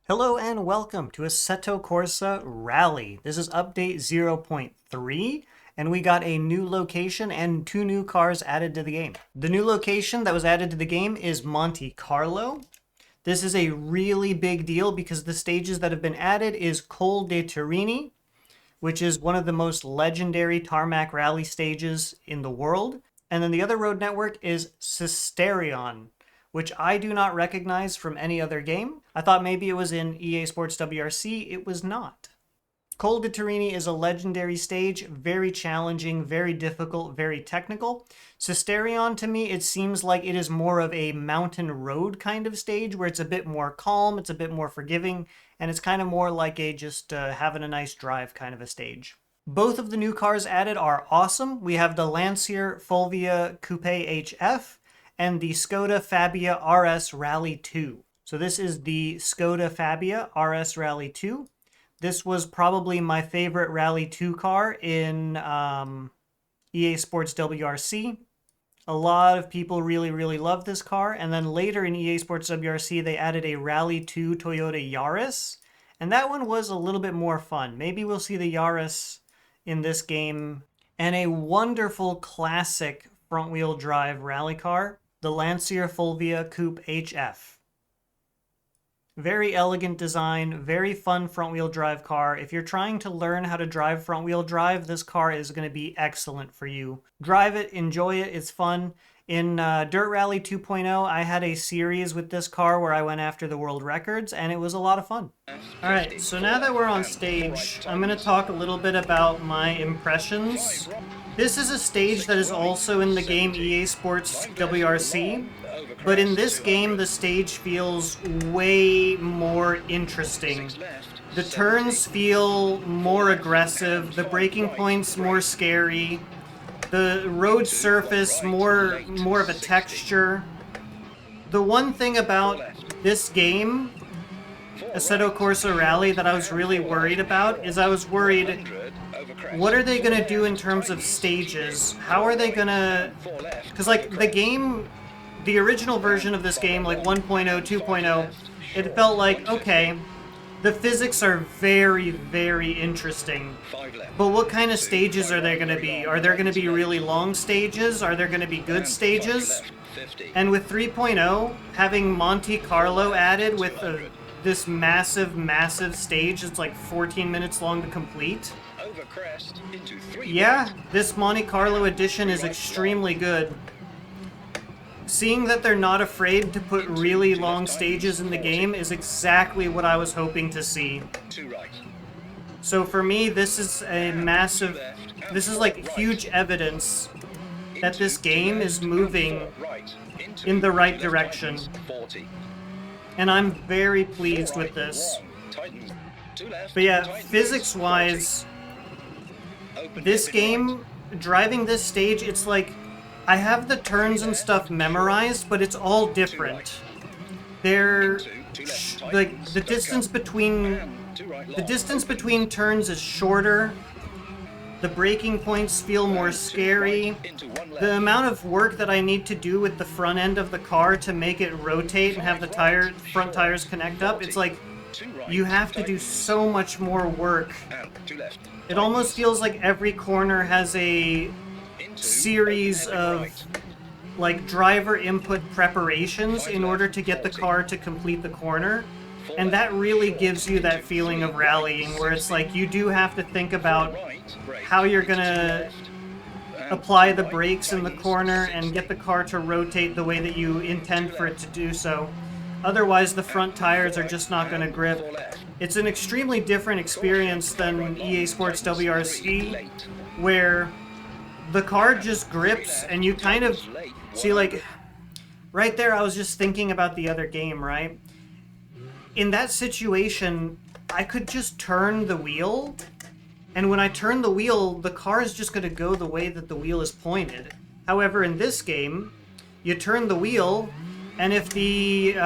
Hello and welcome to Assetto Corsa Rally. This is update 0.3 and we got a new location and two new cars added to the game. The new location that was added to the game is Monte Carlo. This is a really big deal because the stages that have been added is Col dei Tirreni, which is one of the most legendary tarmac rally stages in the world. And then the other road network is Sisterion, which I do not recognize from any other game. I thought maybe it was in EA Sports WRC. It was not. Col dei Tirreni is a legendary stage, very challenging, very difficult, very technical. Sisterion, to me, it seems like it is more of a mountain road kind of stage where it's a bit more calm, it's a bit more forgiving, and it's kind of more like a just having a nice drive kind of a stage. Both of the new cars added are awesome. We have the Lancia Fulvia Coupe HF and the Skoda Fabia RS Rally 2. So this is the Skoda Fabia RS Rally 2. This was probably my favorite Rally 2 car in EA Sports WRC. A lot of people really love this car. And then later in EA Sports WRC, they added a Rally 2 Toyota Yaris. And that one was a little bit more fun. Maybe we'll see the Yaris in this game. And a wonderful classic front-wheel drive rally car, the Lancia Fulvia Coupe HF. Very elegant design, very fun front-wheel drive car. If you're trying to learn how to drive front-wheel drive, this car is going to be excellent for you. Drive it, enjoy it, it's fun. In Dirt Rally 2.0, I had a series with this car where I went after the world records, and it was a lot of fun. Alright, so now that we're on stage, I'm going to talk a little bit about my impressions. This is a stage that is also in the game EA Sports WRC, but in this game the stage feels way more interesting. The turns feel more aggressive, the braking points more scary, the road surface more of a texture. The one thing about this game, Assetto Corsa Rally, that I was really worried about is I was worried, what are they going to do in terms of stages? How are they going to... Because, like, the game, the original version of this game, like 1.0, 2.0, it felt like, okay, the physics are very interesting. But what kind of stages are there going to be? Are there going to be really long stages? Are there going to be good stages? And with 3.0, having Monte Carlo added with this massive stage that's like 14 minutes long to complete. Yeah, this Monte Carlo edition is extremely good. Seeing that they're not afraid to put really long stages in the game is exactly what I was hoping to see. So for me, this is a massive... This is like huge evidence that this game is moving in the right direction. And I'm very pleased with this. But yeah, physics-wise, this game, driving this stage, it's like, I have the turns and stuff memorized, but it's all different. They're, like, the distance between turns is shorter. The braking points feel more scary. The amount of work that I need to do with the front end of the car to make it rotate and have the front tires connect up, it's like, you have to do so much more work. It almost feels like every corner has a series of like driver input preparations in order to get the car to complete the corner, and that really gives you that feeling of rallying where it's like you do have to think about how you're gonna apply the brakes in the corner and get the car to rotate the way that you intend for it to do so. Otherwise the front tires are just not gonna grip. It's an extremely different experience than EA Sports WRC, where the car just grips and you kind of see, like, right there I was just thinking about the other game, right? In that situation, I could just turn the wheel, and when I turn the wheel, the car is just going to go the way that the wheel is pointed. However, in this game, you turn the wheel, and if the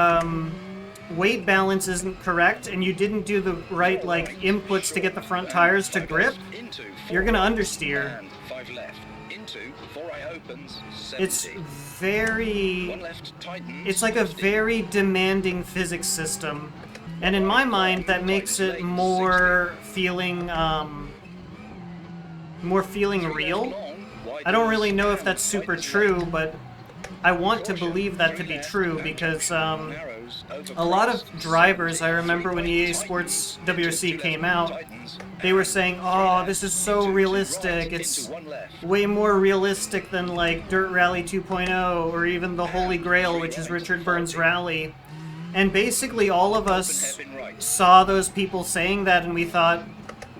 weight balance isn't correct and you didn't do the right, like, inputs to get the front tires to grip, you're going to understeer. It's like a very demanding physics system. And in my mind, that makes it more feeling real. I don't really know if that's super true, but I want to believe that to be true because a lot of drivers, I remember when EA Sports WRC came out, they were saying, oh, this is so realistic. It's way more realistic than like Dirt Rally 2.0 or even the Holy Grail, which is Richard Burns Rally. And basically all of us saw those people saying that and we thought,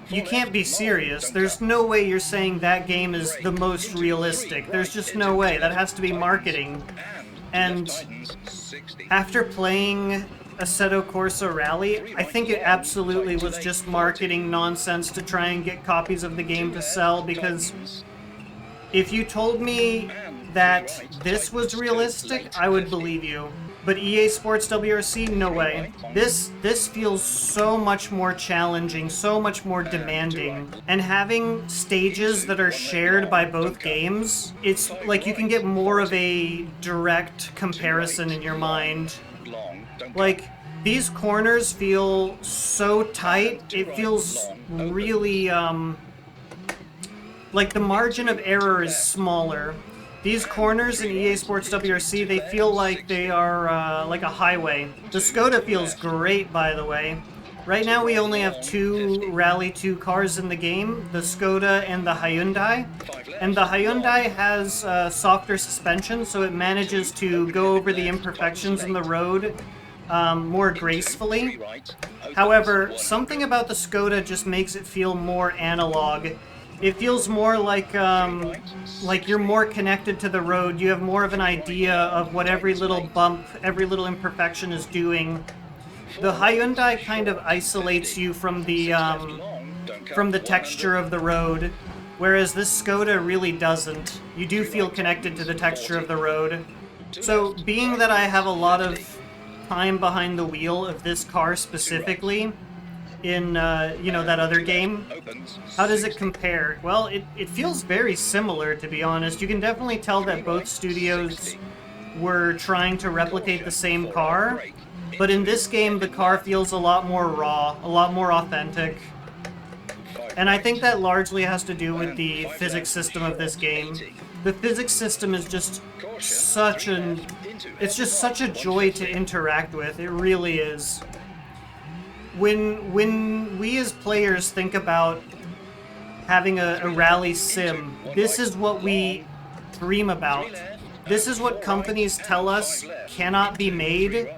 you can't be serious. There's no way you're saying that game is the most realistic. There's just no way. That has to be marketing. And after playing Assetto Corsa Rally, I think it absolutely was just marketing nonsense to try and get copies of the game to sell, because if you told me that this was realistic, I would believe you. But EA Sports WRC, no way. This feels so much more challenging, so much more demanding. And having stages that are shared by both games, it's like you can get more of a direct comparison in your mind. Like, these corners feel so tight, it feels really, like the margin of error is smaller. These corners in EA Sports WRC, they feel like they are like a highway. The Skoda feels great, by the way. Right now we only have 2 Rally 2 cars in the game, the Skoda and the Hyundai. And the Hyundai has softer suspension, so it manages to go over the imperfections in the road more gracefully. However, something about the Skoda just makes it feel more analog. It feels more like you're more connected to the road. You have more of an idea of what every little bump, every little imperfection is doing. The Hyundai kind of isolates you from the texture of the road, whereas this Skoda really doesn't. You do feel connected to the texture of the road. So, being that I have a lot of time behind the wheel of this car specifically, in, that other game, how does it compare? Well, it feels very similar, to be honest. You can definitely tell that both studios were trying to replicate the same car, but in this game, the car feels a lot more raw, a lot more authentic. And I think that largely has to do with the physics system of this game. The physics system is just such a joy to interact with. It really is. When we as players think about having a rally sim, this is what we dream about. This is what companies tell us cannot be made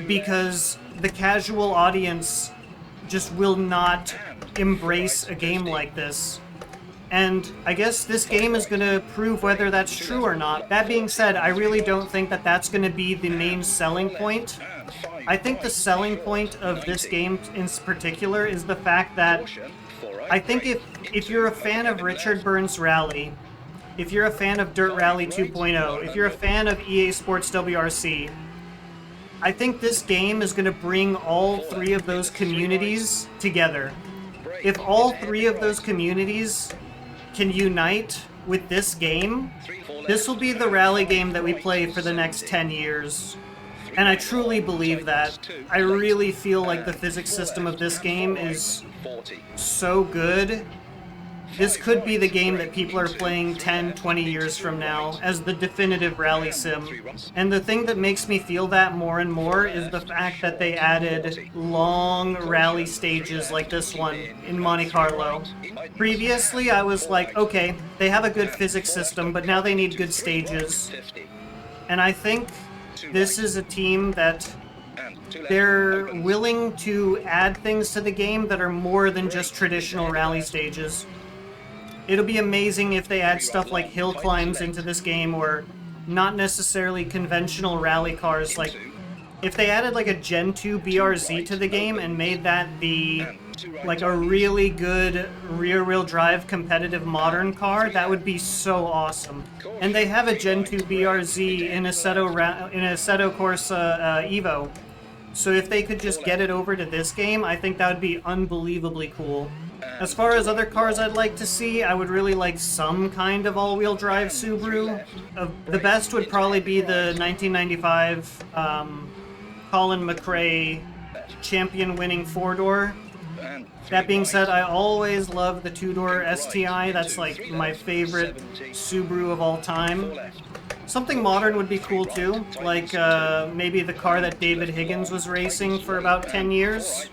because the casual audience just will not embrace a game like this. And I guess this game is going to prove whether that's true or not. That being said, I really don't think that that's going to be the main selling point. I think the selling point of this game in particular is the fact that I think if you're a fan of Richard Burns Rally, if you're a fan of Dirt Rally 2.0, if you're a fan of EA Sports WRC, I think this game is going to bring all 3 of those communities together. If all 3 of those communities can unite with this game, this will be the rally game that we play for the next 10 years. And I truly believe that. I really feel like the physics system of this game is so good. This could be the game that people are playing 10, 20 years from now as the definitive rally sim. And the thing that makes me feel that more and more is the fact that they added long rally stages like this one in Monte Carlo. Previously, I was like, okay, they have a good physics system, but now they need good stages. And I think this is a team that they're willing to add things to the game that are more than just traditional rally stages. It'll be amazing if they add stuff like Hillclimbs into this game, or not necessarily conventional rally cars. Like, if they added like a Gen 2 BRZ to the game and made that like a really good rear-wheel drive competitive modern car, that would be so awesome. And they have a Gen 2 BRZ in Assetto Corsa Evo. So if they could just get it over to this game, I think that would be unbelievably cool. As far as other cars I'd like to see, I would really like some kind of all-wheel drive Subaru. The best would probably be the 1995 Colin McRae champion-winning four-door. And That being said, I always love the two-door STI. That's like my favorite Subaru of all time. Something modern would be cool too, like maybe the car that David Higgins was racing for about 10 years.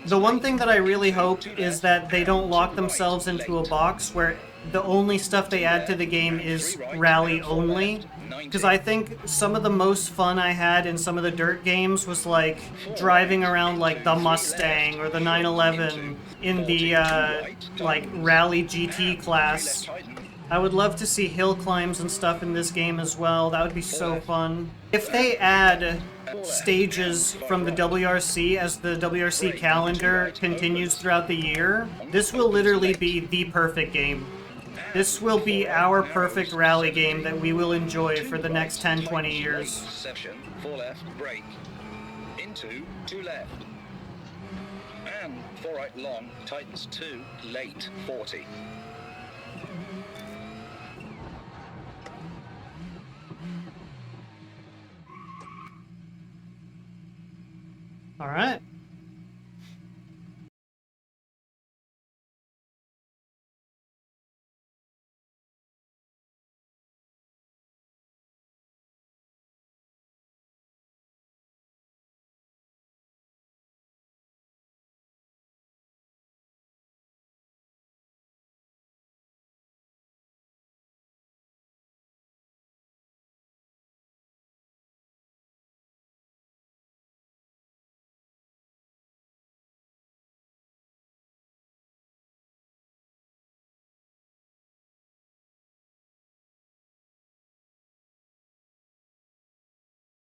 The one thing that I really hope is that they don't lock themselves into a box where the only stuff they add to the game is rally only. Because I think some of the most fun I had in some of the dirt games was like driving around like the Mustang or the 911 in the like rally GT class. I would love to see hill climbs and stuff in this game as well. That would be so fun. If they add stages from the WRC as the WRC calendar continues throughout the year, this will literally be the perfect game. This will be our perfect rally game that we will enjoy for the next 10, 20 years. Section, 4 left, brake. Into, 2 left. And 4 right long, tightens 2, late, 40. All right.